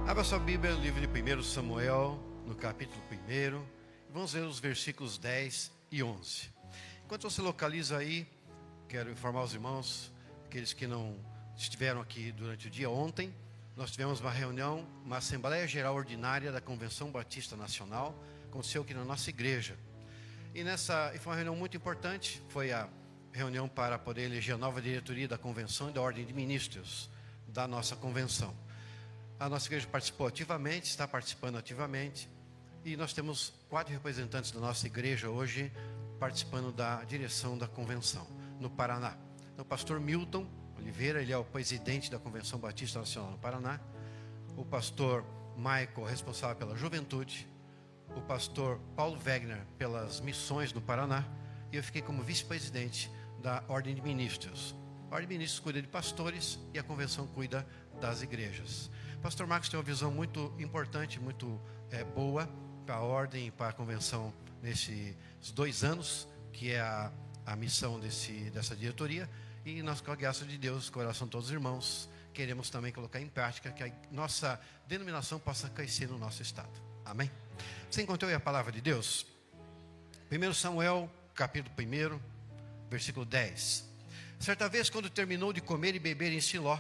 Abra sua Bíblia no livro de 1 Samuel, no capítulo 1. Vamos ler os versículos 10 e 11. Enquanto você localiza aí, quero informar os irmãos, aqueles que não estiveram aqui durante o dia ontem, nós tivemos uma reunião, uma Assembleia Geral Ordinária da Convenção Batista Nacional, aconteceu aqui na nossa igreja. E foi uma reunião muito importante, foi a reunião para poder eleger a nova diretoria da Convenção e da Ordem de Ministros da nossa Convenção. A nossa igreja participou ativamente, está participando ativamente, e nós temos 4 representantes da nossa igreja hoje participando da direção da convenção no Paraná. Então, o pastor Milton Oliveira, ele é o presidente da Convenção Batista Nacional no Paraná. O pastor Michael, responsável pela juventude. O pastor Paulo Wegner, pelas missões no Paraná. E eu fiquei como vice-presidente da Ordem de Ministros. A Ordem de Ministros cuida de pastores e a convenção cuida das igrejas. O pastor Marcos tem uma visão muito importante, muito boa para a Ordem e para a convenção nesses 2 anos, que é a missão dessa diretoria. E nós, com a graça de Deus, coração de todos os irmãos, queremos também colocar em prática que a nossa denominação possa crescer no nosso estado. Amém? Você encontrou aí a palavra de Deus? 1 Samuel, capítulo 1, versículo 10. Certa vez, quando terminou de comer e beber em Siló,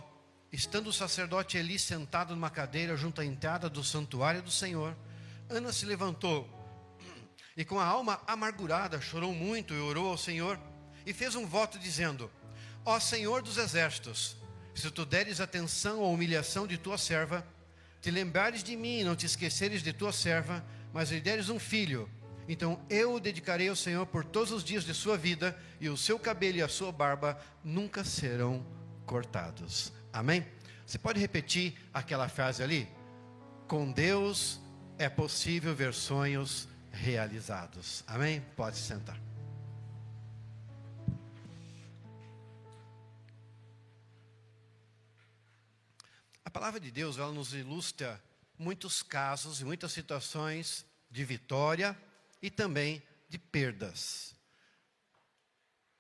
estando o sacerdote Eli sentado numa cadeira junto à entrada do santuário do Senhor, Ana se levantou e com a alma amargurada chorou muito e orou ao Senhor e fez um voto dizendo: Ó Senhor dos exércitos, se tu deres atenção à humilhação de tua serva, te lembrares de mim e não te esqueceres de tua serva, mas lhe deres um filho, então eu o dedicarei ao Senhor por todos os dias de sua vida, e o seu cabelo e a sua barba nunca serão cortados. Amém? Você pode repetir aquela frase ali? Com Deus é possível ver sonhos realizados. Amém? Pode se sentar. A palavra de Deus, ela nos ilustra muitos casos e muitas situações de vitória e também de perdas.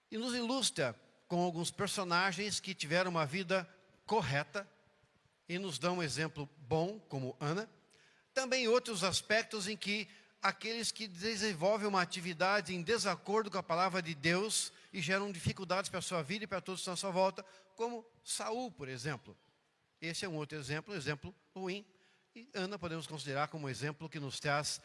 E nos ilustra com alguns personagens que tiveram uma vida correta e nos dão um exemplo bom, como Ana. Também outros aspectos em que aqueles que desenvolvem uma atividade em desacordo com a palavra de Deus e geram dificuldades para a sua vida e para todos que estão à sua volta, como Saul, por exemplo. Esse é um outro exemplo, um exemplo ruim. E Ana podemos considerar como um exemplo que nos traz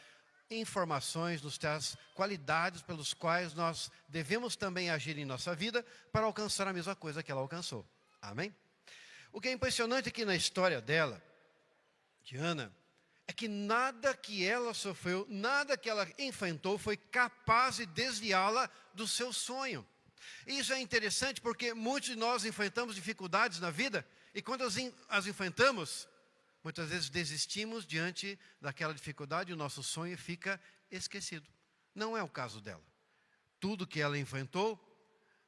informações, nos traz qualidades pelos quais nós devemos também agir em nossa vida para alcançar a mesma coisa que ela alcançou. Amém? O que é impressionante aqui na história dela, de Ana, é que nada que ela sofreu, nada que ela enfrentou foi capaz de desviá-la do seu sonho. E isso é interessante porque muitos de nós enfrentamos dificuldades na vida e quando as enfrentamos, muitas vezes desistimos diante daquela dificuldade e o nosso sonho fica esquecido. Não é o caso dela. Tudo que ela enfrentou,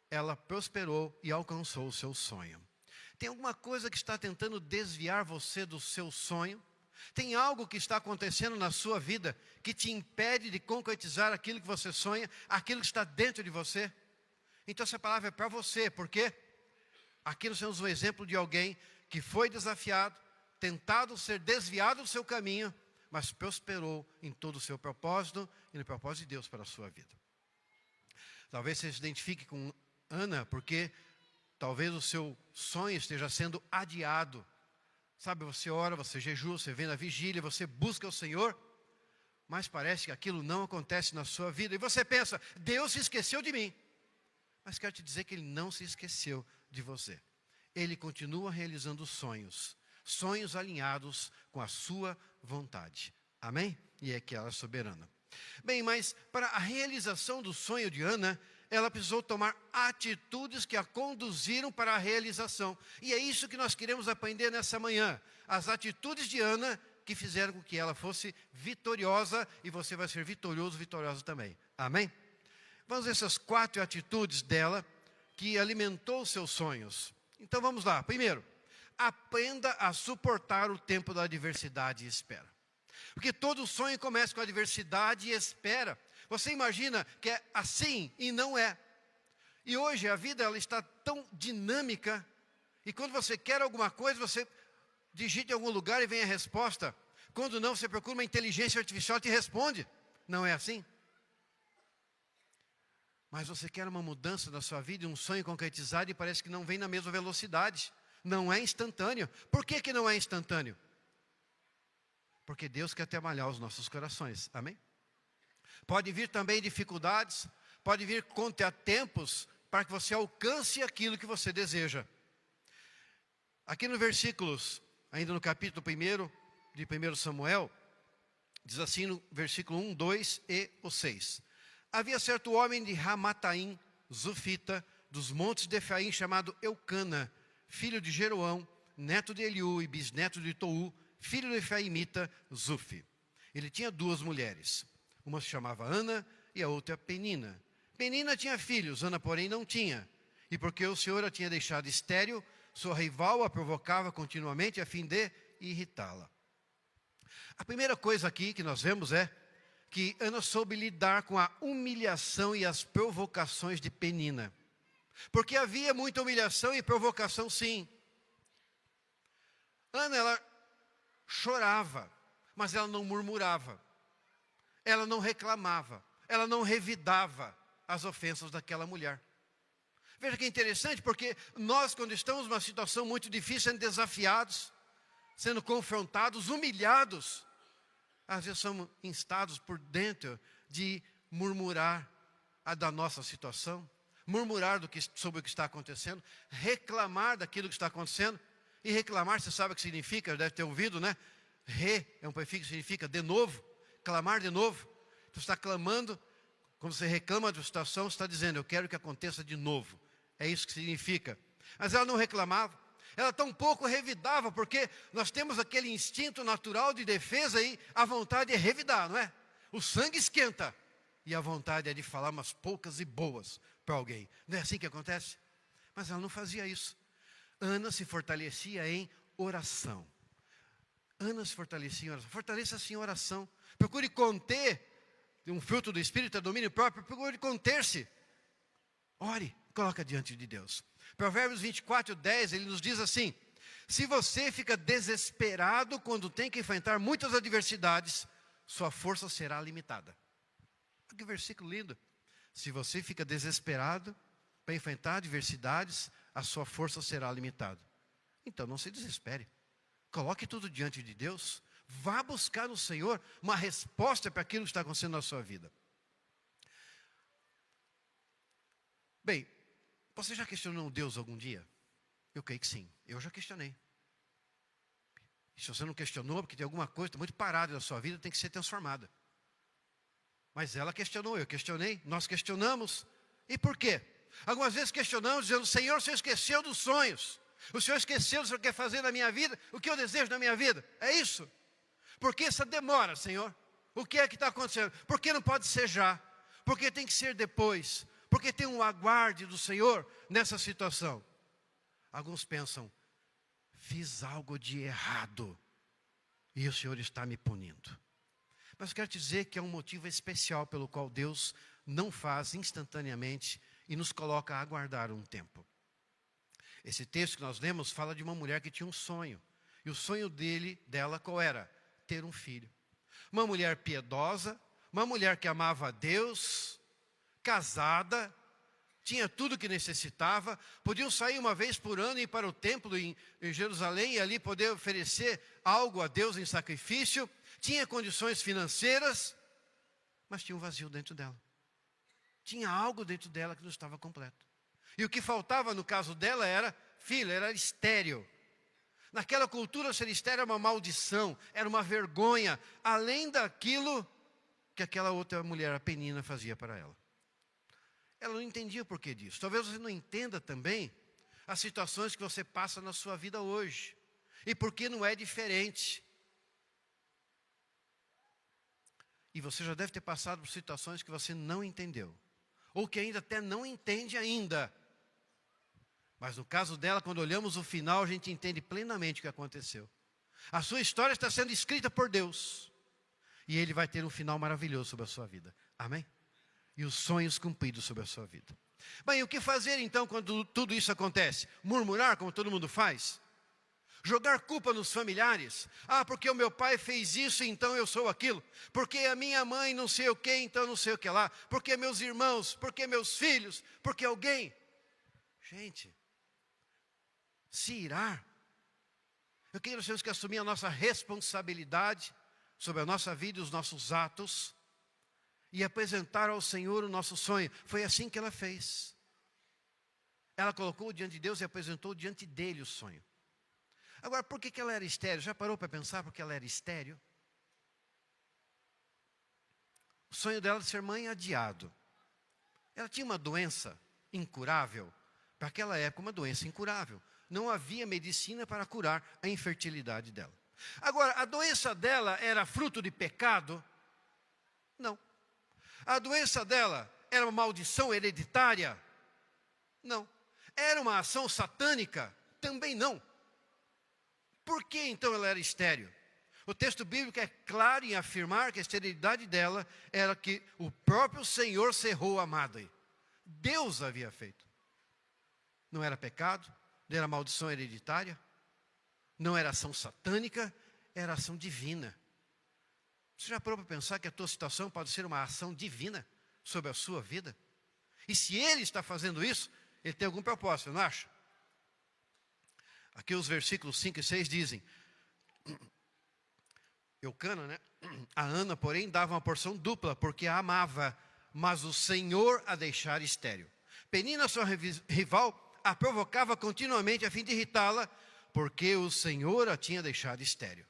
ela prosperou e alcançou o seu sonho. Tem alguma coisa que está tentando desviar você do seu sonho? Tem algo que está acontecendo na sua vida que te impede de concretizar aquilo que você sonha, aquilo que está dentro de você? Então essa palavra é para você, porque aqui nós temos um exemplo de alguém que foi desafiado, tentado ser desviado do seu caminho, mas prosperou em todo o seu propósito e no propósito de Deus para a sua vida. Talvez você se identifique com Ana, porque talvez o seu sonho esteja sendo adiado. Sabe, você ora, você jejua, você vem na vigília, você busca o Senhor, mas parece que aquilo não acontece na sua vida. E você pensa, Deus se esqueceu de mim. Mas quero te dizer que Ele não se esqueceu de você. Ele continua realizando sonhos. Sonhos alinhados com a sua vontade. Amém? E é que ela é soberana. Bem, mas para a realização do sonho de Ana, ela precisou tomar atitudes que a conduziram para a realização. E é isso que nós queremos aprender nessa manhã. As atitudes de Ana que fizeram com que ela fosse vitoriosa e você vai ser vitorioso, vitoriosa também. Amém? Vamos ver essas 4 atitudes dela que alimentou os seus sonhos. Então vamos lá. Primeiro, aprenda a suportar o tempo da adversidade e espera. Porque todo sonho começa com adversidade e espera. Você imagina que é assim e não é. E hoje a vida ela está tão dinâmica. E quando você quer alguma coisa, você digite em algum lugar e vem a resposta. Quando não, você procura uma inteligência artificial e te responde. Não é assim? Mas você quer uma mudança na sua vida, um sonho concretizado e parece que não vem na mesma velocidade. Não é instantâneo. Por que que não é instantâneo? Porque Deus quer trabalhar os nossos corações. Amém? Pode vir também dificuldades, pode vir contratempos para que você alcance aquilo que você deseja. Aqui no versículos, ainda no capítulo 1 de 1 Samuel, diz assim no versículo 1, 2 e o 6. Havia certo homem de Ramataim, Zufita, dos montes de Efraim, chamado Eucana, filho de Jeroão, neto de Eliú e bisneto de Tou, filho do Efraimita, Zufi. Ele tinha 2 mulheres. Uma se chamava Ana e a outra Penina. Penina tinha filhos, Ana, porém, não tinha. E porque o Senhor a tinha deixado estéril, sua rival a provocava continuamente a fim de irritá-la. A primeira coisa aqui que nós vemos é que Ana soube lidar com a humilhação e as provocações de Penina. Porque havia muita humilhação e provocação, sim. Ana, ela chorava, mas ela não murmurava. Ela não reclamava. Ela não revidava as ofensas daquela mulher. Veja que interessante, porque nós, quando estamos numa situação muito difícil, sendo desafiados, sendo confrontados, humilhados, às vezes somos instados por dentro de murmurar da nossa situação, murmurar sobre o que está acontecendo, reclamar daquilo que está acontecendo. E reclamar, você sabe o que significa, deve ter ouvido, né? É um prefixo que significa de novo, clamar de novo. Você está clamando, quando você reclama de uma situação, você está dizendo, eu quero que aconteça de novo. É isso que significa. Mas ela não reclamava. Ela tampouco revidava, porque nós temos aquele instinto natural de defesa e a vontade é revidar, não é? O sangue esquenta e a vontade é de falar umas poucas e boas para alguém. Não é assim que acontece? Mas ela não fazia isso. Ana se fortalecia em oração. Ana se fortalecia em oração. Fortaleça-se em oração. Procure conter um fruto do Espírito, é domínio próprio. Procure conter-se. Ore, coloca diante de Deus. Provérbios 24, 10, ele nos diz assim: se você fica desesperado quando tem que enfrentar muitas adversidades, sua força será limitada. Que versículo lindo. Se você fica desesperado para enfrentar adversidades, a sua força será limitada. Então não se desespere. Coloque tudo diante de Deus. Vá buscar no Senhor uma resposta para aquilo que está acontecendo na sua vida. Bem, você já questionou Deus algum dia? Eu creio que sim. Eu já questionei. E se você não questionou, porque tem alguma coisa que está muito parada na sua vida, tem que ser transformada. Mas ela questionou, eu questionei, nós questionamos. E por quê? Algumas vezes questionamos, dizendo, Senhor, o Senhor esqueceu dos sonhos. O Senhor esqueceu do que o Senhor quer fazer na minha vida, o que eu desejo na minha vida. É isso. Por que essa demora, Senhor? O que é que está acontecendo? Por que não pode ser já? Por que tem que ser depois? Porque tem um aguarde do Senhor nessa situação. Alguns pensam, fiz algo de errado e o Senhor está me punindo. Mas quero te dizer que é um motivo especial pelo qual Deus não faz instantaneamente e nos coloca a aguardar um tempo. Esse texto que nós lemos fala de uma mulher que tinha um sonho. E o sonho dela qual era? Ter um filho. Uma mulher piedosa, uma mulher que amava a Deus, casada, tinha tudo o que necessitava, podiam sair uma vez por ano e ir para o templo em Jerusalém e ali poder oferecer algo a Deus em sacrifício, tinha condições financeiras, mas tinha um vazio dentro dela. Tinha algo dentro dela que não estava completo. E o que faltava no caso dela era filho, era estéril. Naquela cultura ser estéril era uma maldição, era uma vergonha, além daquilo que aquela outra mulher, a Penina, fazia para ela. Ela não entendia o porquê disso. Talvez você não entenda também as situações que você passa na sua vida hoje. E por que não é diferente. E você já deve ter passado por situações que você não entendeu. Ou que ainda até não entende ainda. Mas no caso dela, quando olhamos o final, a gente entende plenamente o que aconteceu. A sua história está sendo escrita por Deus. E Ele vai ter um final maravilhoso sobre a sua vida. Amém? E os sonhos cumpridos sobre a sua vida. Bem, o que fazer então quando tudo isso acontece? Murmurar, como todo mundo faz? Jogar culpa nos familiares. Ah, porque o meu pai fez isso, então eu sou aquilo. Porque a minha mãe não sei o que, então não sei o que lá. Porque meus irmãos, porque meus filhos, porque alguém. Gente, se irar. Eu quero que nós temos que assumir a nossa responsabilidade sobre a nossa vida e os nossos atos e apresentar ao Senhor o nosso sonho. Foi assim que ela fez. Ela colocou diante de Deus e apresentou diante dele o sonho. Agora, por que ela era estéril? Já parou para pensar por que ela era estéril? O sonho dela de ser mãe adiado. Ela tinha uma doença incurável. Para aquela época, uma doença incurável. Não havia medicina para curar a infertilidade dela. Agora, a doença dela era fruto de pecado? Não. A doença dela era uma maldição hereditária? Não. Era uma ação satânica? Também não. Por que então ela era estéril? O texto bíblico é claro em afirmar que a esterilidade dela era que o próprio Senhor cerrou a madre. Deus havia feito. Não era pecado, não era maldição hereditária, não era ação satânica, era ação divina. Você já parou para pensar que a tua situação pode ser uma ação divina sobre a sua vida? E se Ele está fazendo isso, Ele tem algum propósito, não acha? Aqui os versículos 5 e 6 dizem, Eucana, né? A Ana, porém, dava uma porção dupla, porque a amava, mas o Senhor a deixara estéril. Penina, sua rival, a provocava continuamente a fim de irritá-la, porque o Senhor a tinha deixado estéril.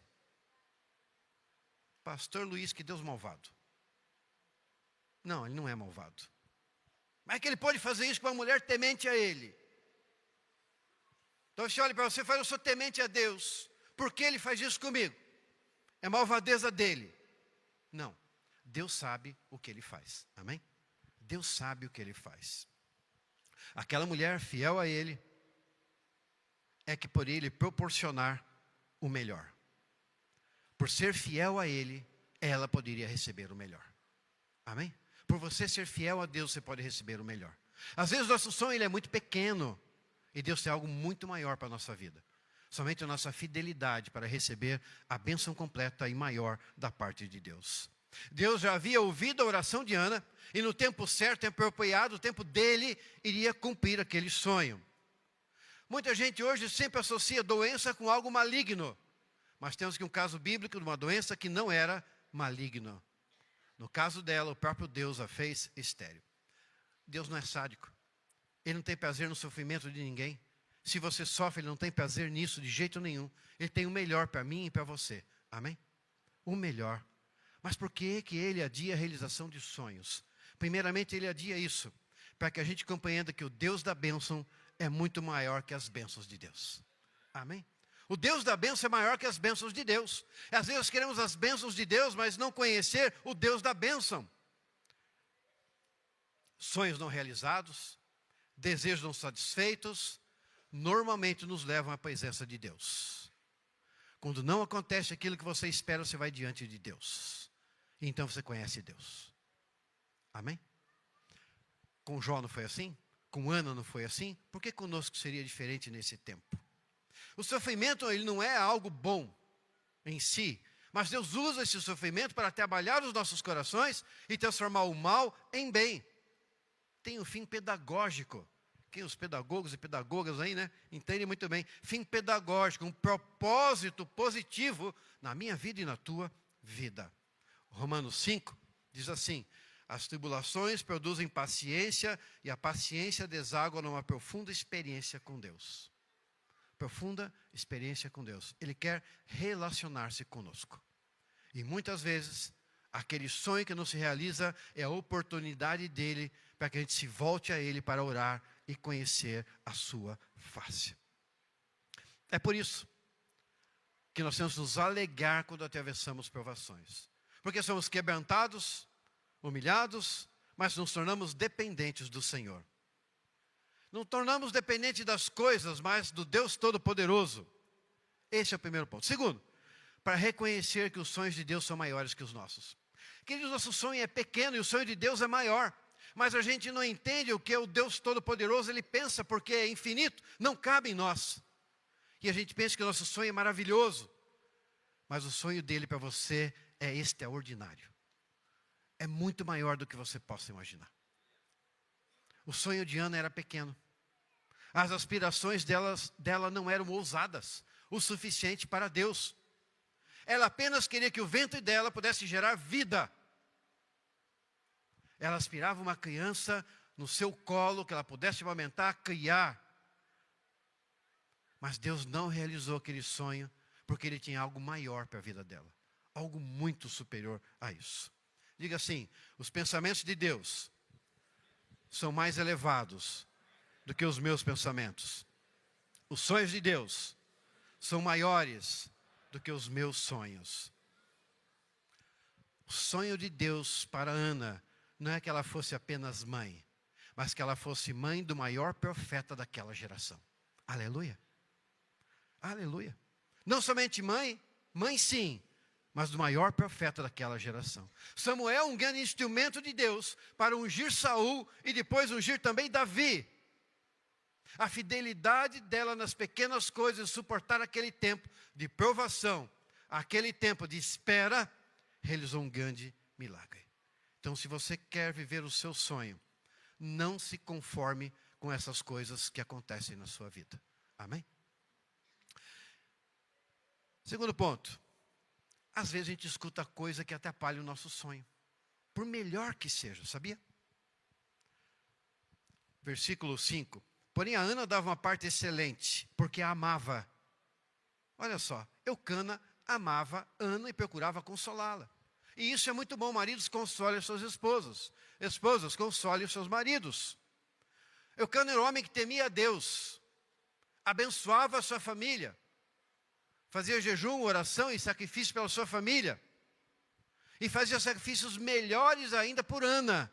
Pastor Luiz, que Deus malvado. Não, ele não é malvado. Mas é que ele pode fazer isso com uma mulher temente a ele. Então você olha para você e fala, eu sou temente a Deus. Por que ele faz isso comigo? É malvadeza dele. Não. Deus sabe o que ele faz. Amém? Deus sabe o que ele faz. Aquela mulher fiel a ele, é que por ele proporcionar o melhor. Por ser fiel a ele, ela poderia receber o melhor. Amém? Por você ser fiel a Deus, você pode receber o melhor. Às vezes o nosso sonho ele é muito pequeno, e Deus tem algo muito maior para a nossa vida. Somente a nossa fidelidade para receber a bênção completa e maior da parte de Deus. Deus já havia ouvido a oração de Ana, e no tempo certo, tempo apropriado, o tempo dele, iria cumprir aquele sonho. Muita gente hoje sempre associa doença com algo maligno. Mas temos aqui um caso bíblico de uma doença que não era maligna. No caso dela, o próprio Deus a fez estéril. Deus não é sádico. Ele não tem prazer no sofrimento de ninguém. Se você sofre, Ele não tem prazer nisso de jeito nenhum. Ele tem o melhor para mim e para você. Amém? O melhor. Mas por que Ele adia a realização de sonhos? Primeiramente, Ele adia isso, para que a gente compreenda que o Deus da bênção é muito maior que as bênçãos de Deus. Amém? O Deus da bênção é maior que as bênçãos de Deus. Às vezes queremos as bênçãos de Deus, mas não conhecer o Deus da bênção. Sonhos não realizados, desejos não satisfeitos, normalmente nos levam à presença de Deus. Quando não acontece aquilo que você espera, você vai diante de Deus. E então você conhece Deus. Amém? Com Jó não foi assim? Com Ana não foi assim? Por que conosco seria diferente nesse tempo? O sofrimento ele não é algo bom em si, mas Deus usa esse sofrimento para trabalhar os nossos corações e transformar o mal em bem. Tem um fim pedagógico. Quem os pedagogos e pedagogas aí, né, entendem muito bem. Fim pedagógico, um propósito positivo na minha vida e na tua vida. Romanos 5 diz assim, as tribulações produzem paciência e a paciência deságua numa profunda experiência com Deus. Profunda experiência com Deus. Ele quer relacionar-se conosco. E muitas vezes, aquele sonho que não se realiza é a oportunidade dele para que a gente se volte a ele para orar e conhecer a sua face. É por isso que nós temos que nos alegrar quando atravessamos provações. Porque somos quebrantados, humilhados, mas nos tornamos dependentes do Senhor. Não tornamos dependentes das coisas, mas do Deus Todo-Poderoso. Esse é o primeiro ponto. Segundo, para reconhecer que os sonhos de Deus são maiores que os nossos. Queridos, nosso sonho é pequeno e o sonho de Deus é maior. Mas a gente não entende o que o Deus Todo-Poderoso ele pensa, porque é infinito, não cabe em nós. E a gente pensa que o nosso sonho é maravilhoso. Mas o sonho dele para você é extraordinário. É muito maior do que você possa imaginar. O sonho de Ana era pequeno. As aspirações dela não eram ousadas o suficiente para Deus. Ela apenas queria que o ventre dela pudesse gerar vida. Ela aspirava uma criança no seu colo, que ela pudesse amamentar, criar. Mas Deus não realizou aquele sonho, porque Ele tinha algo maior para a vida dela. Algo muito superior a isso. Diga assim: os pensamentos de Deus são mais elevados do que os meus pensamentos. Os sonhos de Deus são maiores do que os meus sonhos. O sonho de Deus para Ana não é que ela fosse apenas mãe, mas que ela fosse mãe do maior profeta daquela geração. Aleluia. Aleluia. Não somente mãe sim, mas do maior profeta daquela geração. Samuel, um grande instrumento de Deus para ungir Saul e depois ungir também Davi. A fidelidade dela nas pequenas coisas, suportar aquele tempo de provação, aquele tempo de espera, realizou um grande milagre. Então, se você quer viver o seu sonho, não se conforme com essas coisas que acontecem na sua vida. Amém? Segundo ponto. Às vezes a gente escuta coisa que atrapalha o nosso sonho. Por melhor que seja, sabia? Versículo 5. Porém a Ana dava uma parte excelente, porque a amava. Olha só, Eucana amava Ana e procurava consolá-la. E isso é muito bom, maridos consolem as suas esposas. Esposas consolem os seus maridos. Eucana era um homem que temia a Deus. Abençoava a sua família. Fazia jejum, oração e sacrifício pela sua família. E fazia sacrifícios melhores ainda por Ana.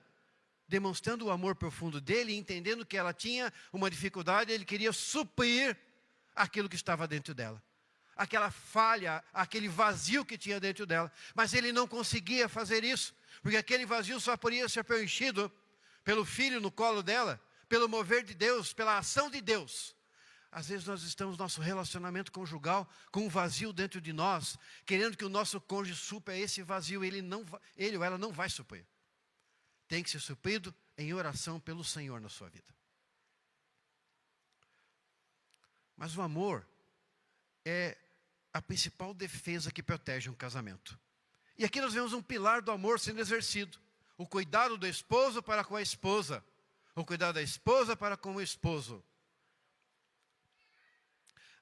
Demonstrando o amor profundo dele e entendendo que ela tinha uma dificuldade, ele queria suprir aquilo que estava dentro dela. Aquela falha, aquele vazio que tinha dentro dela. Mas ele não conseguia fazer isso, porque aquele vazio só podia ser preenchido pelo filho no colo dela, pelo mover de Deus, pela ação de Deus. Às vezes nós estamos no nosso relacionamento conjugal com um vazio dentro de nós, querendo que o nosso cônjuge supra esse vazio, ele ou ela não vai suprir. Tem que ser suprido em oração pelo Senhor na sua vida. Mas o amor é a principal defesa que protege um casamento. E aqui nós vemos um pilar do amor sendo exercido. O cuidado do esposo para com a esposa. O cuidado da esposa para com o esposo.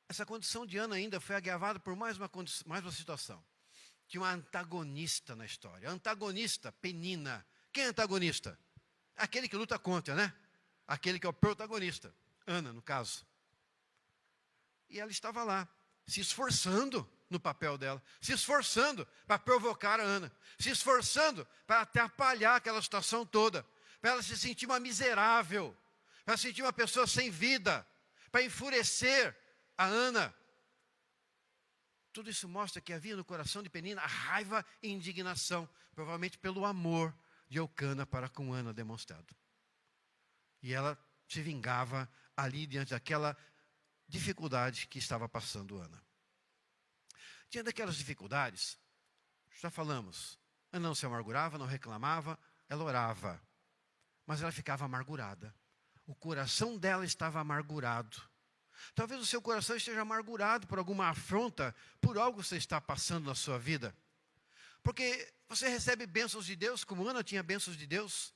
Essa condição de Ana ainda foi agravada por mais uma situação. Tinha uma antagonista na história. Antagonista, Penina. Quem é antagonista? Aquele que luta contra, né? Aquele que é o protagonista. Ana, no caso. E ela estava lá, se esforçando no papel dela. Se esforçando para provocar a Ana. Se esforçando para atrapalhar aquela situação toda. Para ela se sentir uma miserável. Para se sentir uma pessoa sem vida. Para enfurecer a Ana. Tudo isso mostra que havia no coração de Penina a raiva e indignação. Provavelmente pelo amor de Eucana para com Ana demonstrado. E ela se vingava ali diante daquela dificuldade que estava passando Ana. Diante daquelas dificuldades, já falamos, Ana não se amargurava, não reclamava, ela orava. Mas ela ficava amargurada. O coração dela estava amargurado. Talvez o seu coração esteja amargurado por alguma afronta, por algo que você está passando na sua vida. Porque você recebe bênçãos de Deus, como Ana tinha bênçãos de Deus.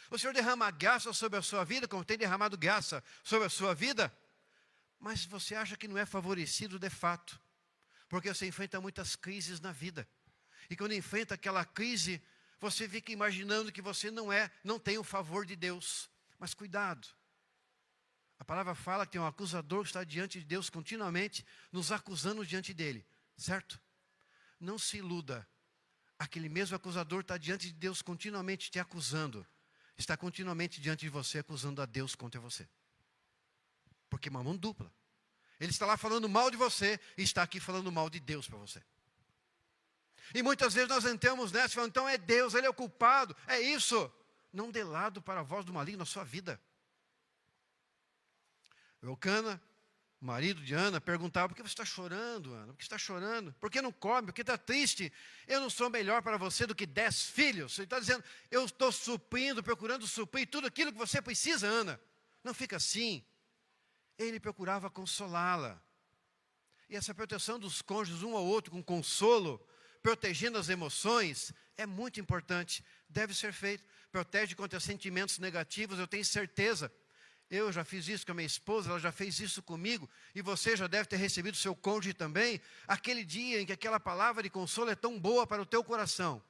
O Senhor derrama graça sobre a sua vida, como tem derramado graça sobre a sua vida. Mas você acha que não é favorecido de fato. Porque você enfrenta muitas crises na vida. E quando enfrenta aquela crise, você fica imaginando que você não tem o favor de Deus. Mas cuidado. A palavra fala que tem um acusador que está diante de Deus continuamente, nos acusando diante dele. Certo? Não se iluda. Aquele mesmo acusador está diante de Deus continuamente te acusando. Está continuamente diante de você acusando a Deus contra você. Porque é uma mão dupla. Ele está lá falando mal de você e está aqui falando mal de Deus para você. E muitas vezes nós entramos nessa falando, então é Deus, Ele é o culpado, é isso. Não dê lado para a voz do maligno na sua vida. Eucana O marido de Ana perguntava: por que você está chorando, Ana? Por que você está chorando? Por que não come? Por que está triste? Eu não sou melhor para você do que 10 filhos. Ele está dizendo: eu estou suprindo, procurando suprir tudo aquilo que você precisa, Ana. Não fica assim. Ele procurava consolá-la. E essa proteção dos cônjuges um ao outro com consolo, protegendo as emoções, é muito importante. Deve ser feito. Protege contra sentimentos negativos, eu tenho certeza. Eu já fiz isso com a minha esposa, ela já fez isso comigo, e você já deve ter recebido seu cônjuge também, aquele dia em que aquela palavra de consolo é tão boa para o teu coração.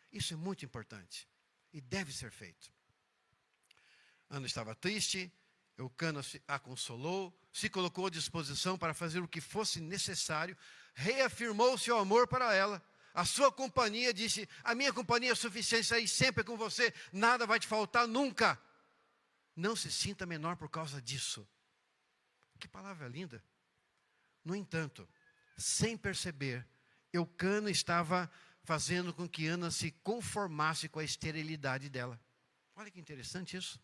Isso é muito importante, e deve ser feito. Ana estava triste, Eucana a consolou, se colocou à disposição para fazer o que fosse necessário, reafirmou o seu amor para ela, a sua companhia, disse: a minha companhia é suficiente, estarei sempre com você, nada vai te faltar nunca. Não se sinta menor por causa disso. Que palavra linda. No entanto, sem perceber, Eucana estava fazendo com que Ana se conformasse com a esterilidade dela. Olha que interessante isso.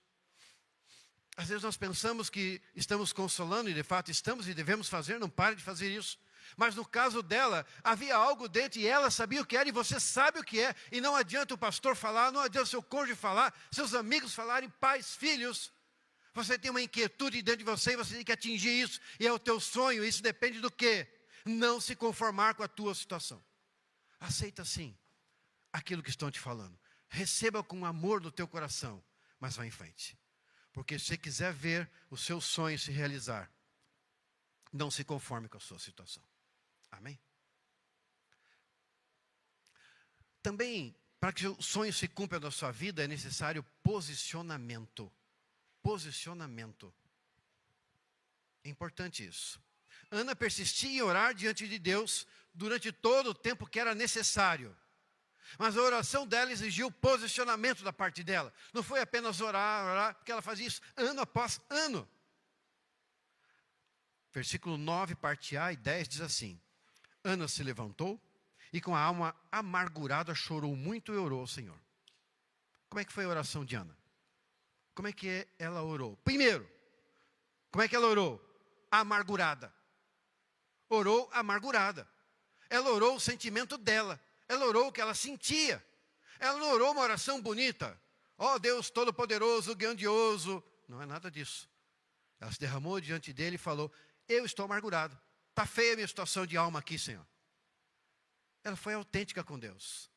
Às vezes nós pensamos que estamos consolando, e de fato estamos e devemos fazer, não pare de fazer isso. Mas no caso dela, havia algo dentro e ela sabia o que era e você sabe o que é. E não adianta o pastor falar, não adianta o seu cônjuge falar, seus amigos falarem, pais, filhos. Você tem uma inquietude dentro de você e você tem que atingir isso. E é o teu sonho, isso depende do quê? Não se conformar com a tua situação. Aceita sim aquilo que estão te falando. Receba com amor no teu coração, mas vá em frente. Porque se você quiser ver o seu sonho se realizar, não se conforme com a sua situação. Amém? Também, para que o sonho se cumpra na sua vida, é necessário posicionamento. Posicionamento. É importante isso. Ana persistia em orar diante de Deus durante todo o tempo que era necessário. Mas a oração dela exigiu posicionamento da parte dela. Não foi apenas orar, porque ela fazia isso ano após ano. Versículo 9, parte A e 10 diz assim: Ana se levantou e com a alma amargurada chorou muito e orou ao Senhor. Como é que foi a oração de Ana? Como é que ela orou? Primeiro, como é que ela orou? Amargurada. Orou amargurada. Ela orou o sentimento dela. Ela orou o que ela sentia. Ela não orou uma oração bonita. Ó Deus Todo-Poderoso, grandioso. Não é nada disso. Ela se derramou diante dele e falou: eu estou amargurada. Está feia a minha situação de alma aqui, Senhor. Ela foi autêntica com Deus.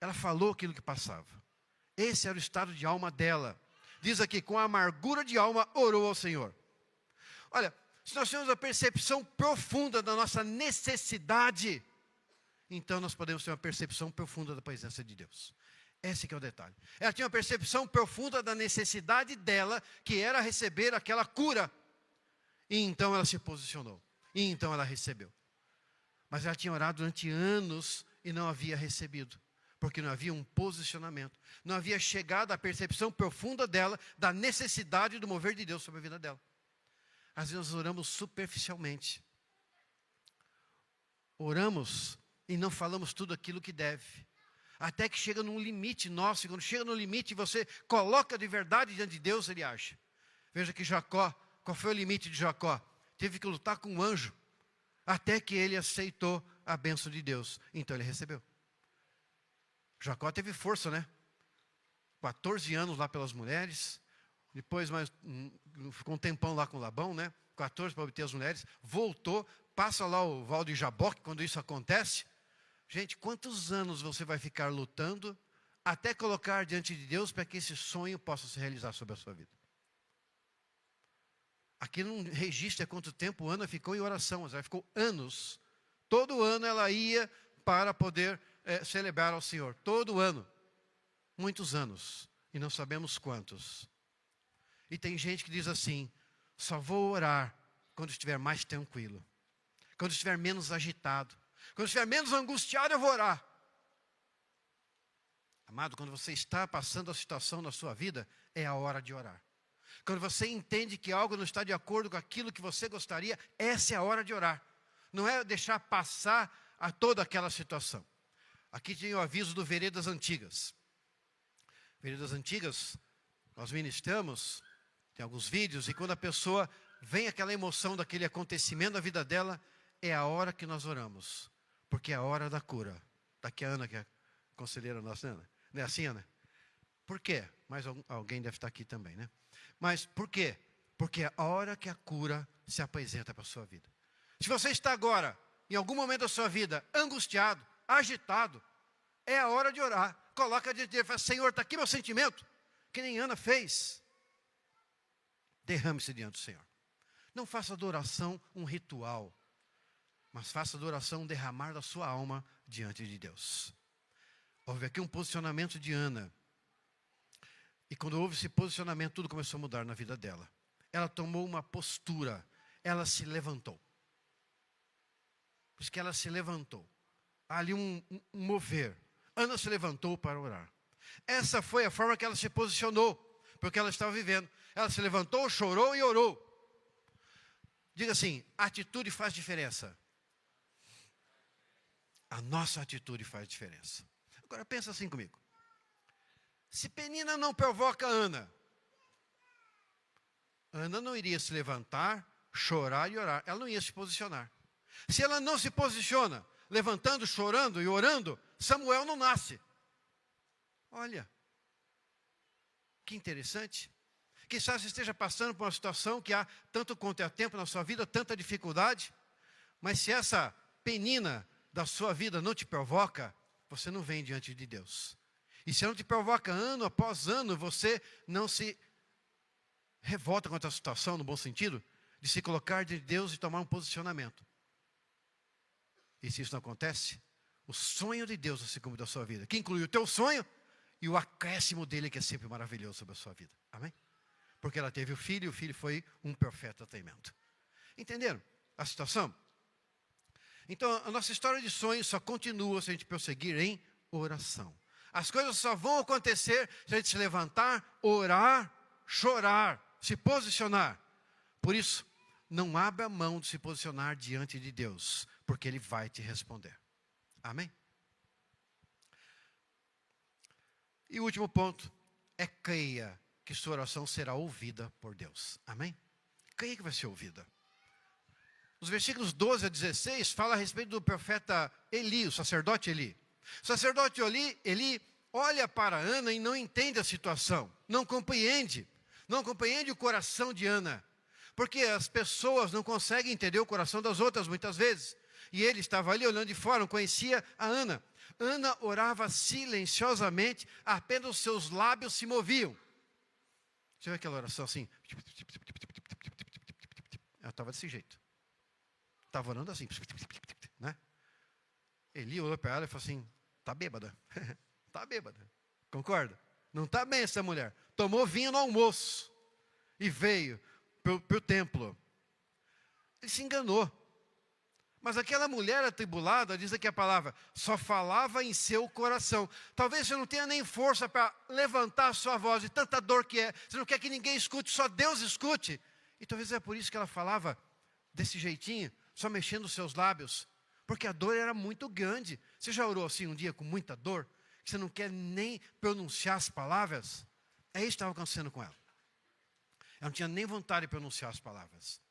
Ela falou aquilo que passava. Esse era o estado de alma dela. Diz aqui, com a amargura de alma, orou ao Senhor. Olha, se nós temos a percepção profunda da nossa necessidade, então nós podemos ter uma percepção profunda da presença de Deus. Esse que é o detalhe. Ela tinha uma percepção profunda da necessidade dela, que era receber aquela cura. E então ela se posicionou. E então ela recebeu. Mas ela tinha orado durante anos e não havia recebido. Porque não havia um posicionamento. Não havia chegado à percepção profunda dela, da necessidade do mover de Deus sobre a vida dela. Às vezes nós oramos superficialmente. Oramos e não falamos tudo aquilo que deve. Até que chega num limite nosso, e quando chega no limite você coloca de verdade diante de Deus, ele acha. Veja que Jacó, qual foi o limite de Jacó? Teve que lutar com um anjo, até que ele aceitou a bênção de Deus. Então ele recebeu. Jacó teve força, né? 14 anos lá pelas mulheres, depois ficou um tempão lá com Labão, né? 14 para obter as mulheres, voltou, passa lá o Val de Jaboque quando isso acontece. Gente, quantos anos você vai ficar lutando até colocar diante de Deus para que esse sonho possa se realizar sobre a sua vida? Aqui não registra quanto tempo Ana ficou em oração, mas ela ficou anos. Todo ano ela ia para poder celebrar ao Senhor. Todo ano. Muitos anos. E não sabemos quantos. E tem gente que diz assim: só vou orar quando estiver mais tranquilo. Quando estiver menos agitado. Quando estiver menos angustiado, eu vou orar. Amado, quando você está passando a situação na sua vida, é a hora de orar. Quando você entende que algo não está de acordo com aquilo que você gostaria, essa é a hora de orar. Não é deixar passar a toda aquela situação. Aqui tem o aviso do Veredas Antigas. Veredas Antigas, nós ministramos, tem alguns vídeos, e quando a pessoa vem aquela emoção daquele acontecimento da vida dela, é a hora que nós oramos. Porque é a hora da cura. Daqui a Ana, que é a conselheira nossa, Ana. Não é assim, Ana? Por quê? Mas alguém deve estar aqui também, né? Mas por quê? Porque é a hora que a cura se apresenta para a sua vida. Se você está agora, em algum momento da sua vida, angustiado, agitado, é a hora de orar. Coloca diante dele e fala: Senhor, está aqui meu sentimento. Que nem Ana fez. Derrame-se diante do Senhor. Não faça da oração um ritual, mas faça da oração um derramar da sua alma diante de Deus. Houve aqui um posicionamento de Ana. E quando houve esse posicionamento, tudo começou a mudar na vida dela. Ela tomou uma postura, ela se levantou. Por isso que ela se levantou. Há ali um mover. Ana se levantou para orar. Essa foi a forma que ela se posicionou, porque ela estava vivendo. Ela se levantou, chorou e orou. Diga assim: atitude faz diferença. A nossa atitude faz diferença. Agora pensa assim comigo. Se Penina não provoca Ana, Ana não iria se levantar, chorar e orar. Ela não ia se posicionar. Se ela não se posiciona, levantando, chorando e orando, Samuel não nasce. Olha, que interessante. Quizás você esteja passando por uma situação que há tanto contratempo na sua vida, tanta dificuldade, mas se essa Penina da sua vida não te provoca, você não vem diante de Deus. E se não te provoca ano após ano, você não se revolta contra a situação, no bom sentido, de se colocar diante de Deus e tomar um posicionamento. E se isso não acontece, o sonho de Deus vai se cumprir da sua vida, que inclui o teu sonho e o acréscimo dele, que é sempre maravilhoso sobre a sua vida. Amém? Porque ela teve o filho e o filho foi um perfeito tremendo. Entenderam a situação? Então, a nossa história de sonhos só continua se a gente prosseguir em oração. As coisas só vão acontecer se a gente se levantar, orar, chorar, se posicionar. Por isso, não abra mão de se posicionar diante de Deus, porque Ele vai te responder. Amém? E o último ponto é: creia que sua oração será ouvida por Deus. Amém? Creia que vai ser ouvida. Os versículos 12 a 16 fala a respeito do profeta Eli, o sacerdote Eli. O sacerdote Eli olha para Ana e não entende a situação, não compreende o coração de Ana, porque as pessoas não conseguem entender o coração das outras muitas vezes. E ele estava ali olhando de fora, não conhecia a Ana. Ana orava silenciosamente, apenas os seus lábios se moviam. Você vê aquela oração assim? Ela estava desse jeito. Estava orando assim, né? Eli olhou para ela e falou assim: está bêbada. Está bêbada. Concorda? Não está bem essa mulher. Tomou vinho no almoço e veio para o templo. Ele se enganou. Mas aquela mulher atribulada, diz aqui a palavra, só falava em seu coração. Talvez você não tenha nem força para levantar a sua voz, de tanta dor que é. Você não quer que ninguém escute, só Deus escute. E talvez é por isso que ela falava desse jeitinho, só mexendo os seus lábios. Porque a dor era muito grande. Você já orou assim um dia com muita dor? Que você não quer nem pronunciar as palavras? É isso que estava acontecendo com ela. Ela não tinha nem vontade de pronunciar as palavras.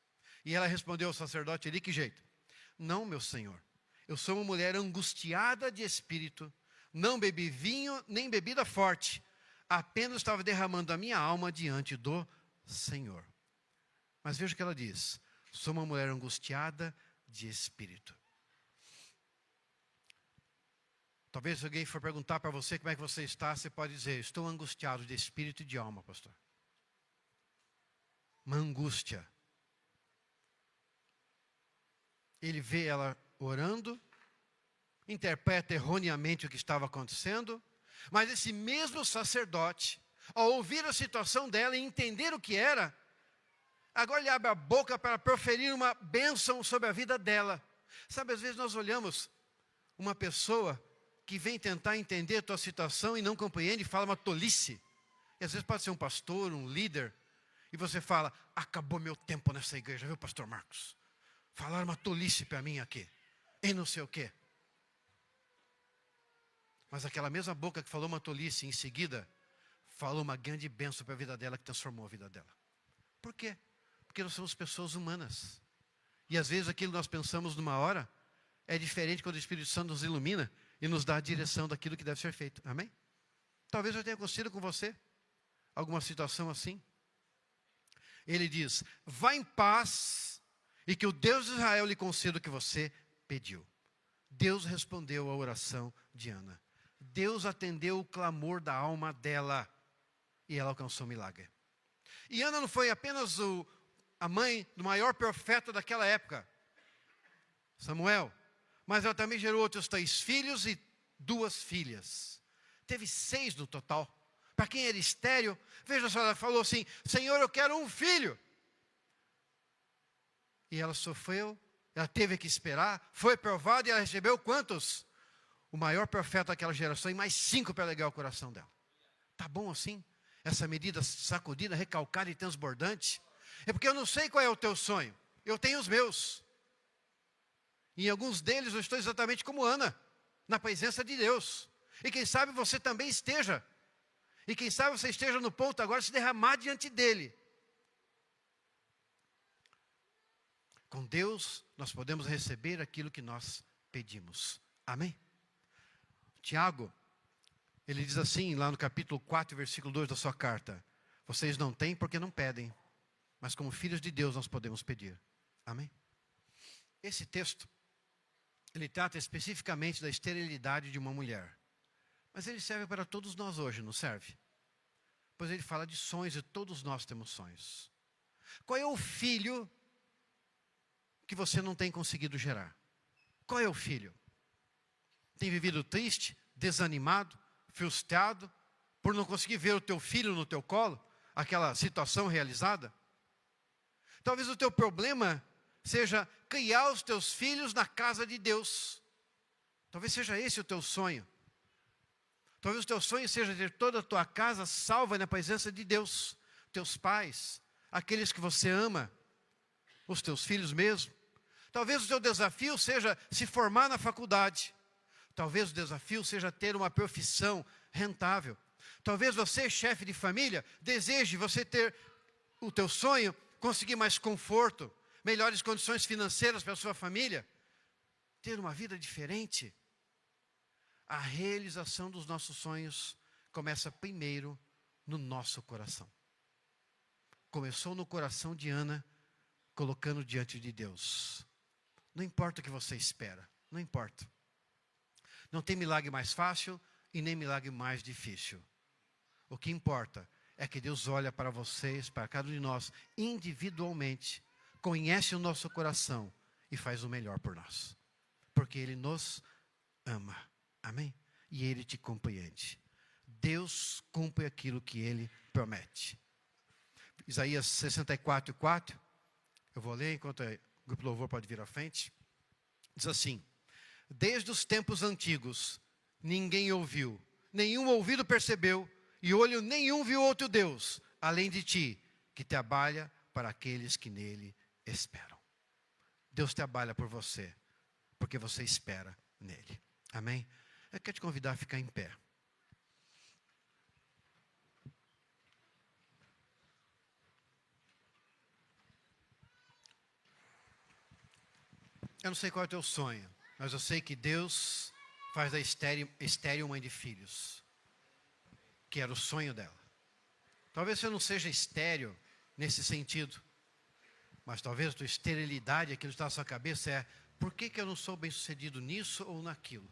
E ela respondeu ao sacerdote ali: que jeito? Não, meu senhor, eu sou uma mulher angustiada de espírito, não bebi vinho nem bebida forte, apenas estava derramando a minha alma diante do Senhor. Mas veja o que ela diz: sou uma mulher angustiada de espírito. Talvez se alguém for perguntar para você como é que você está, você pode dizer: estou angustiado de espírito e de alma, pastor. Uma angústia. Ele vê ela orando, interpreta erroneamente o que estava acontecendo, mas esse mesmo sacerdote, ao ouvir a situação dela e entender o que era, agora ele abre a boca para proferir uma bênção sobre a vida dela. Sabe, às vezes nós olhamos uma pessoa que vem tentar entender a tua situação e não compreende e fala uma tolice. E às vezes pode ser um pastor, um líder, e você fala: acabou meu tempo nessa igreja, viu, pastor Marcos? Falaram uma tolice para mim aqui, e não sei o quê. Mas aquela mesma boca que falou uma tolice, em seguida, falou uma grande bênção para a vida dela, que transformou a vida dela. Por quê? Porque porque nós somos pessoas humanas. E às vezes aquilo que nós pensamos numa hora é diferente quando o Espírito Santo nos ilumina e nos dá a direção daquilo que deve ser feito. Amém? Talvez eu tenha acontecido com você alguma situação assim. Ele diz: vá em paz e que o Deus de Israel lhe conceda o que você pediu. Deus respondeu à oração de Ana. Deus atendeu o clamor da alma dela e ela alcançou o milagre. E Ana não foi apenas a mãe do maior profeta daquela época, Samuel, mas ela também gerou outros 3 filhos e 2 filhas. Teve 6 no total. Para quem era estéril, veja só, ela falou assim: Senhor, eu quero um filho. E ela sofreu, ela teve que esperar, foi provada e ela recebeu quantos? O maior profeta daquela geração e mais 5 para alegar o coração dela. Tá bom assim? Essa medida sacudida, recalcada e transbordante? É porque eu não sei qual é o teu sonho. Eu tenho os meus. E em alguns deles eu estou exatamente como Ana, na presença de Deus. E quem sabe você também esteja. E quem sabe você esteja no ponto agora de se derramar diante dele. Com Deus nós podemos receber aquilo que nós pedimos. Amém? Tiago, ele diz assim, lá no capítulo 4, versículo 2 da sua carta: vocês não têm porque não pedem, mas como filhos de Deus nós podemos pedir. Amém? Esse texto, ele trata especificamente da esterilidade de uma mulher. Mas ele serve para todos nós hoje, não serve? Pois ele fala de sonhos e todos nós temos sonhos. Qual é o filho que você não tem conseguido gerar? Qual é o filho? Tem vivido triste, desanimado, frustrado, por não conseguir ver o teu filho no teu colo, aquela situação realizada? Talvez o teu problema seja criar os teus filhos na casa de Deus. Talvez seja esse o teu sonho. Talvez o teu sonho seja ter toda a tua casa salva na presença de Deus. Teus pais, aqueles que você ama, os teus filhos mesmo. Talvez o teu desafio seja se formar na faculdade. Talvez o desafio seja ter uma profissão rentável. Talvez você, chefe de família, deseje você ter o teu sonho, conseguir mais conforto, melhores condições financeiras para a sua família, ter uma vida diferente. A realização dos nossos sonhos começa primeiro no nosso coração. Começou no coração de Ana, colocando diante de Deus. Não importa o que você espera, não importa. Não tem milagre mais fácil e nem milagre mais difícil. O que importa é que Deus olha para vocês, para cada um de nós, individualmente, conhece o nosso coração e faz o melhor por nós. Porque Ele nos ama. Amém? E Ele te compreende. Deus cumpre aquilo que Ele promete. Isaías 64, 4. Eu vou ler enquanto o grupo de louvor pode vir à frente. Diz assim: desde os tempos antigos, ninguém ouviu, nenhum ouvido percebeu, e olho nenhum viu outro Deus, além de ti, que trabalha para aqueles que nele esperam. Deus trabalha por você, porque você espera nele. Amém? Eu quero te convidar a ficar em pé. Eu não sei qual é o teu sonho, mas eu sei que Deus faz da estéril mãe de filhos, que era o sonho dela. Talvez você não seja estéril nesse sentido, mas talvez a tua esterilidade, aquilo que está na sua cabeça é: por que eu não sou bem sucedido nisso ou naquilo?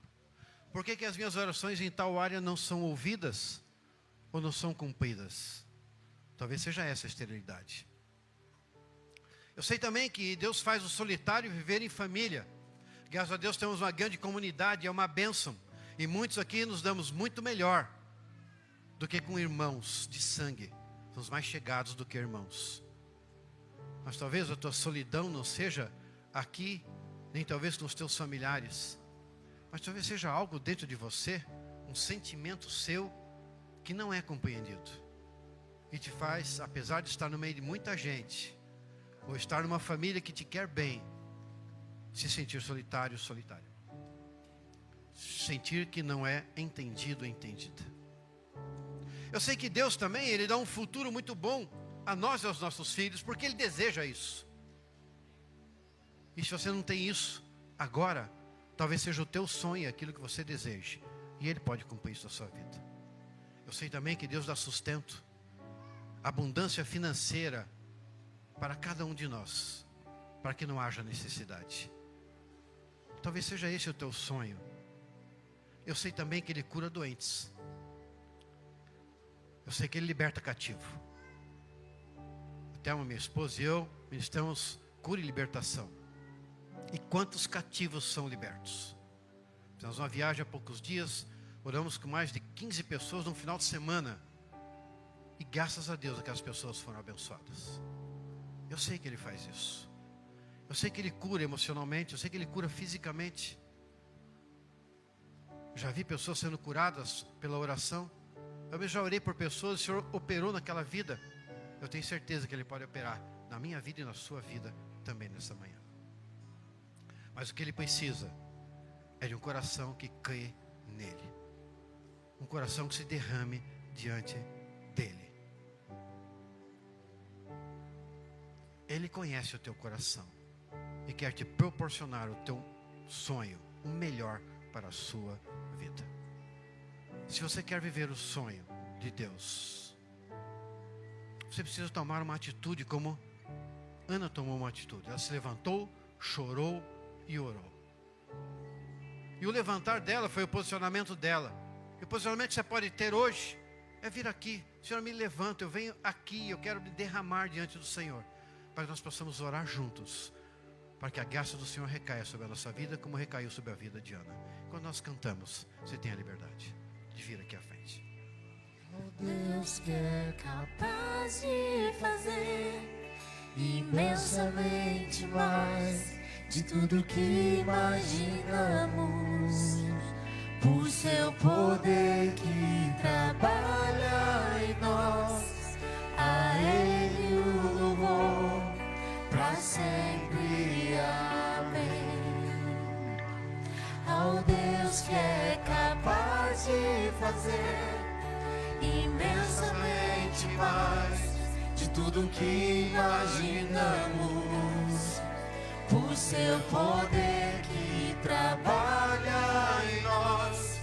Por que as minhas orações em tal área não são ouvidas ou não são cumpridas? Talvez seja essa a esterilidade. Eu sei também que Deus faz o solitário viver em família. Graças a Deus temos uma grande comunidade, é uma bênção. E muitos aqui nos damos muito melhor do que com irmãos de sangue. Somos mais chegados do que irmãos. Mas talvez a tua solidão não seja aqui, nem talvez com os teus familiares. Mas talvez seja algo dentro de você, um sentimento seu, que não é compreendido. E te faz, apesar de estar no meio de muita gente, ou estar numa família que te quer bem, se sentir solitário, solitária. Sentir que não é entendido, entendida. Eu sei que Deus também, Ele dá um futuro muito bom a nós e aos nossos filhos, porque Ele deseja isso. E se você não tem isso agora, talvez seja o teu sonho, aquilo que você deseje, e Ele pode cumprir isso na sua vida. Eu sei também que Deus dá sustento, abundância financeira para cada um de nós, para que não haja necessidade. Talvez seja esse o teu sonho. Eu sei também que Ele cura doentes. Eu sei que Ele liberta cativo. Até minha esposa e eu ministramos cura e libertação. E quantos cativos são libertos? Fizemos uma viagem há poucos dias, oramos com mais de 15 pessoas num final de semana. E graças a Deus aquelas pessoas foram abençoadas. Eu sei que Ele faz isso. Eu sei que Ele cura emocionalmente, eu sei que Ele cura fisicamente. Já vi pessoas sendo curadas pela oração. Eu já orei por pessoas, o Senhor operou naquela vida. Eu tenho certeza que Ele pode operar na minha vida e na sua vida também nessa manhã. Mas o que Ele precisa é de um coração que crê nele. Um coração que se derrame diante dele. Ele conhece o teu coração e quer te proporcionar o teu sonho, o melhor para a sua vida. Se você quer viver o sonho de Deus, você precisa tomar uma atitude como Ana tomou uma atitude. Ela se levantou, chorou e orou. E o levantar dela foi o posicionamento dela. E o posicionamento que você pode ter hoje é vir aqui. Senhor, me levanta, eu venho aqui, eu quero me derramar diante do Senhor, para que nós possamos orar juntos, para que a graça do Senhor recaia sobre a nossa vida, como recaiu sobre a vida de Ana. Quando nós cantamos, você tem a liberdade de vir aqui à frente. O Deus que é capaz de fazer imensamente mais de tudo que imaginamos, por seu poder que trabalha em nós, a Ele o louvor para sempre. Amém. Ao Deus que é capaz de fazer imensamente mais de tudo que imaginamos, por seu poder que trabalha em nós,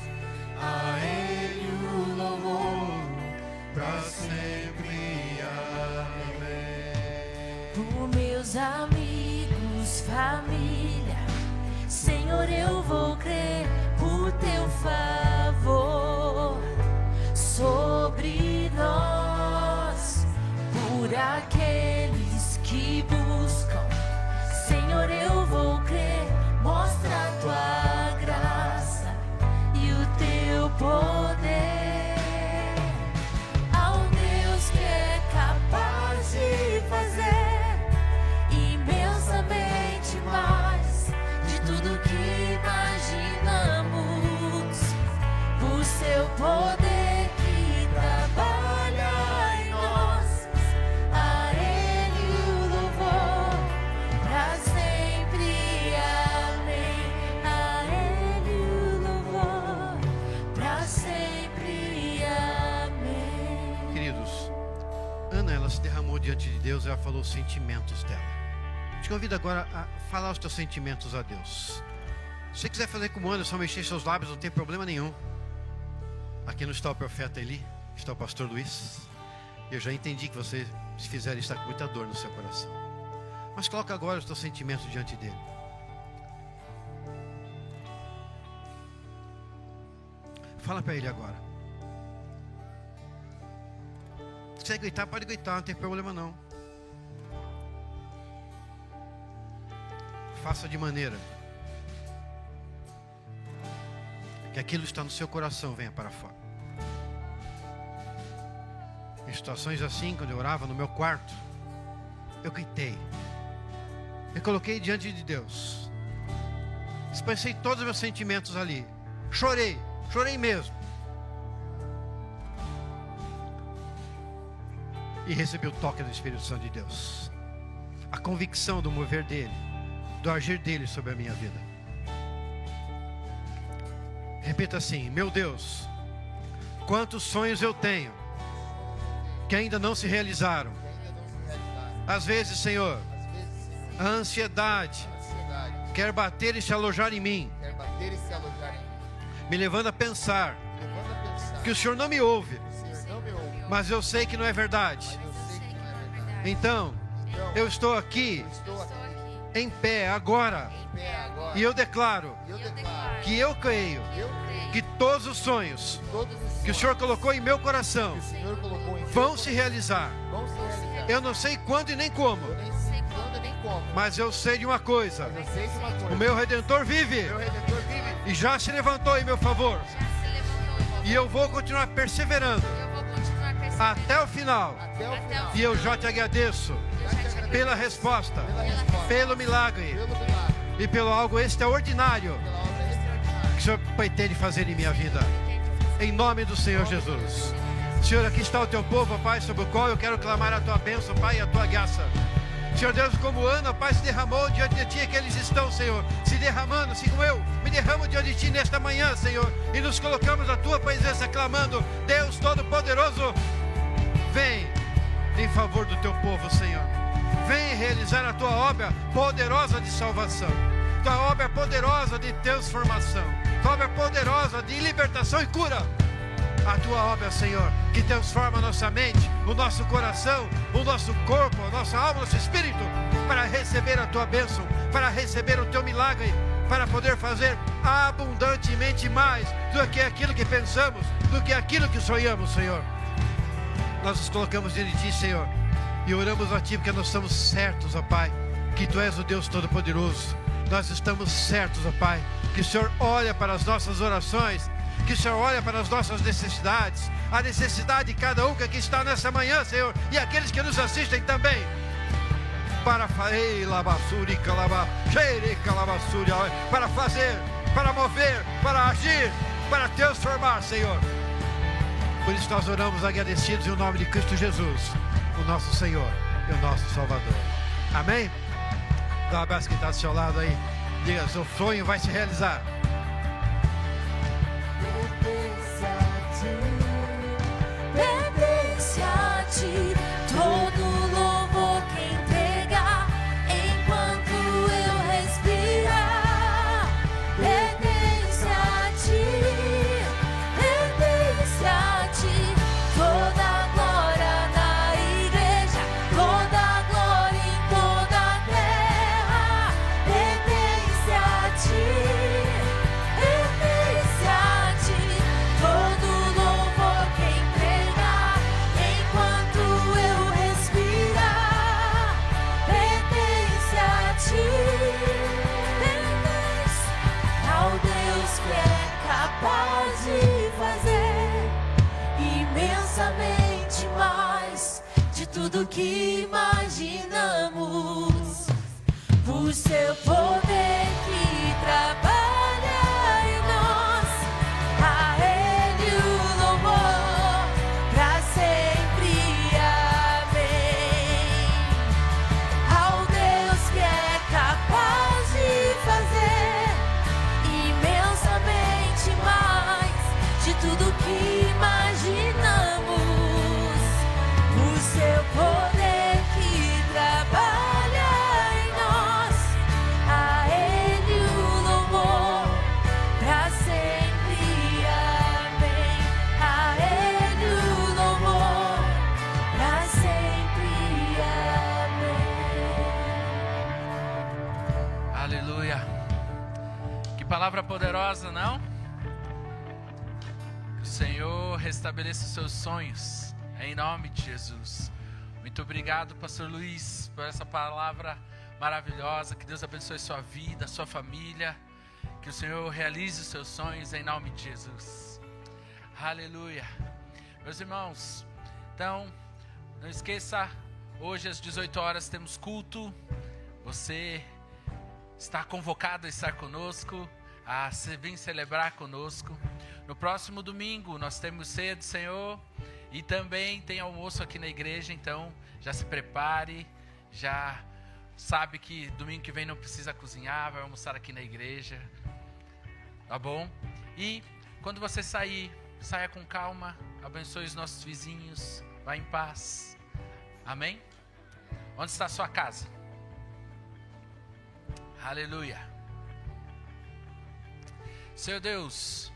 a Ele o louvor para sempre. Amém. Por meus amigos, família, Senhor, eu vou crer por teu favor sobre nós, por aqueles que buscam. Senhor, eu vou crer, mostra a tua graça e o teu poder. Ao Deus que é capaz de fazer imensamente mais de tudo que imaginamos, por seu poder que trabalha em nós, a Ele o louvor para sempre. Amém. A Ele o louvor para sempre. Amém. Queridos, Ana, ela se derramou diante de Deus, ela falou os sentimentos dela. Te convido agora a falar os teus sentimentos a Deus. Se você quiser fazer como Ana, só mexer seus lábios, não tem problema nenhum. Aqui não está o profeta Eli, está o pastor Luiz. Eu já entendi que você, se fizer isso, está com muita dor no seu coração. Mas coloca agora os teus sentimentos diante dele. Fala para ele agora. Se quiser gritar, pode gritar, não tem problema não. Faça de maneira que aquilo que está no seu coração venha para fora. Em situações assim, quando eu orava no meu quarto, eu gritei, eu coloquei diante de Deus, expressei todos os meus sentimentos ali, chorei mesmo, e recebi o toque do Espírito Santo de Deus, a convicção do mover dele, do agir dele sobre a minha vida. Repita assim: meu Deus, quantos sonhos eu tenho que ainda não se realizaram, Às vezes, Senhor, Às vezes, Senhor, a ansiedade a ansiedade quer bater e se alojar em mim, quer bater e se alojar em mim, me levando a pensar me levando a pensar que o Senhor não me ouve, que o Senhor não me ouve, mas eu sei que não é verdade. mas eu sei que não é verdade. Então, Então, eu estou aqui eu estou aqui em pé agora em pé agora e eu declaro e eu declaro que eu creio que eu creio que todos os sonhos todos os que o sonhos Senhor colocou em meu coração que o Senhor colocou em vão meu se realizar. vão se realizar. Eu não sei quando e nem como, Eu nem sei quando nem como, mas eu sei de uma coisa: mas eu sei de uma coisa. o meu Redentor vive Meu Redentor vive e já se levantou em meu favor, Já se levantou. e eu vou continuar perseverando Eu vou continuar percebendo. até o final. até o Até o final. E eu já te agradeço Já te agradeço pela resposta, pela resposta, pelo milagre pelo milagre, e pelo algo extraordinário pela obra extraordinária. que o Senhor pretende fazer em minha vida. Em nome do Senhor Jesus. Senhor, aqui está o teu povo, Pai, sobre o qual eu quero clamar a tua bênção, Pai, e a tua graça. Senhor Deus, como Ana, Pai, se derramou diante de ti, que eles estão, Senhor, se derramando, assim como eu me derramo diante de ti nesta manhã, Senhor, e nos colocamos na tua presença, clamando: Deus Todo-Poderoso, vem em favor do teu povo, Senhor. Vem realizar a tua obra poderosa de salvação, tua obra poderosa de transformação, tua obra poderosa de libertação e cura. A tua obra, Senhor, que transforma a nossa mente, o nosso coração, o nosso corpo, a nossa alma, o nosso espírito, para receber a tua bênção, para receber o teu milagre, para poder fazer abundantemente mais do que aquilo que pensamos, do que aquilo que sonhamos, Senhor. Nós nos colocamos diante de ti, Senhor, e oramos a ti porque nós estamos certos, ó Pai, que tu és o Deus Todo-Poderoso. Nós estamos certos, ó Pai, que o Senhor olha para as nossas orações, que o Senhor olha para as nossas necessidades, a necessidade de cada um que aqui está nessa manhã, Senhor, e aqueles que nos assistem também, para para fazer, para mover, para agir, para transformar, Senhor. Por isso nós oramos agradecidos em nome de Cristo Jesus, o nosso Senhor e o nosso Salvador. Amém? Dá um abraço que está do seu lado aí. Diga: seu sonho vai se realizar. Pertence a ti todo louvor que entregar enquanto eu respirar. Pertence a ti toda a glória na igreja, toda a glória em toda a terra. Pertence a ti todo louvor que entregar enquanto eu respirar. Pertence a ti, pertence ao Deus que é capaz de fazer imensamente mais de tudo que imaginamos, por seu poder que trabalha em nós. A Ele o louvor pra sempre, amém. Ao Deus que é capaz de fazer imensamente mais de tudo que imaginamos, por seu poder que trabalha em nós. A Ele o louvor pra sempre, amém. A Ele o louvor pra sempre, amém. Aleluia. Que palavra poderosa, não? Que o Senhor restabeleça os seus sonhos, em nome de Jesus. Muito obrigado, Pastor Luiz, por essa palavra maravilhosa. Que Deus abençoe sua vida, sua família. Que o Senhor realize os seus sonhos, em nome de Jesus. Aleluia. Meus irmãos, então, não esqueça, hoje às 18 horas temos culto. Você está convocado a estar conosco, a vir celebrar conosco. No próximo domingo nós temos ceia do Senhor e também tem almoço aqui na igreja, então já se prepare, já sabe que domingo que vem não precisa cozinhar, vai almoçar aqui na igreja, tá bom? E quando você sair, saia com calma, abençoe os nossos vizinhos, vá em paz, amém? Onde está a sua casa? Aleluia. Senhor Deus,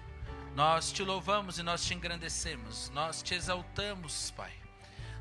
nós te louvamos e nós te engrandecemos, nós te exaltamos, Pai.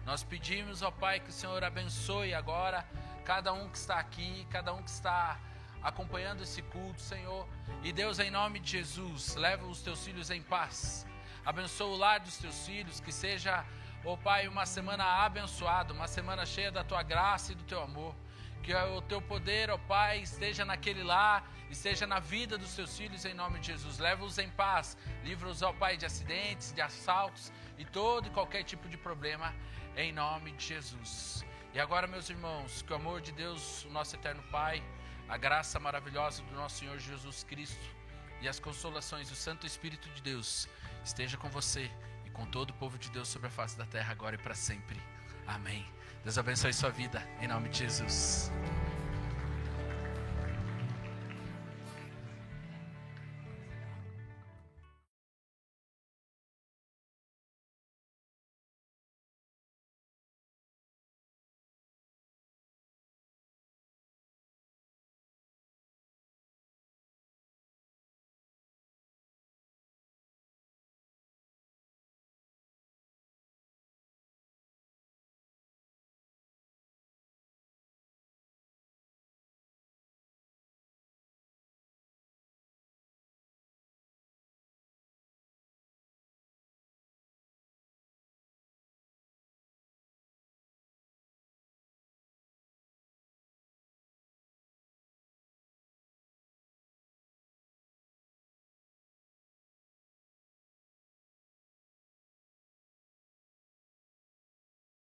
Nós pedimos, ó Pai, que o Senhor abençoe agora cada um que está aqui, cada um que está acompanhando esse culto, Senhor. E Deus, em nome de Jesus, leva os teus filhos em paz. Abençoa o lar dos teus filhos, que seja, ó Pai, uma semana abençoada, uma semana cheia da tua graça e do teu amor. Que o teu poder, ó Pai, esteja naquele lar, esteja na vida dos teus filhos, em nome de Jesus. Leva-os em paz, livra-os, ó Pai, de acidentes, de assaltos e todo e qualquer tipo de problema, em nome de Jesus. E agora, meus irmãos, que o amor de Deus, o nosso eterno Pai, a graça maravilhosa do nosso Senhor Jesus Cristo e as consolações do Santo Espírito de Deus esteja com você e com todo o povo de Deus sobre a face da terra, agora e para sempre. Amém. Deus abençoe sua vida, em nome de Jesus.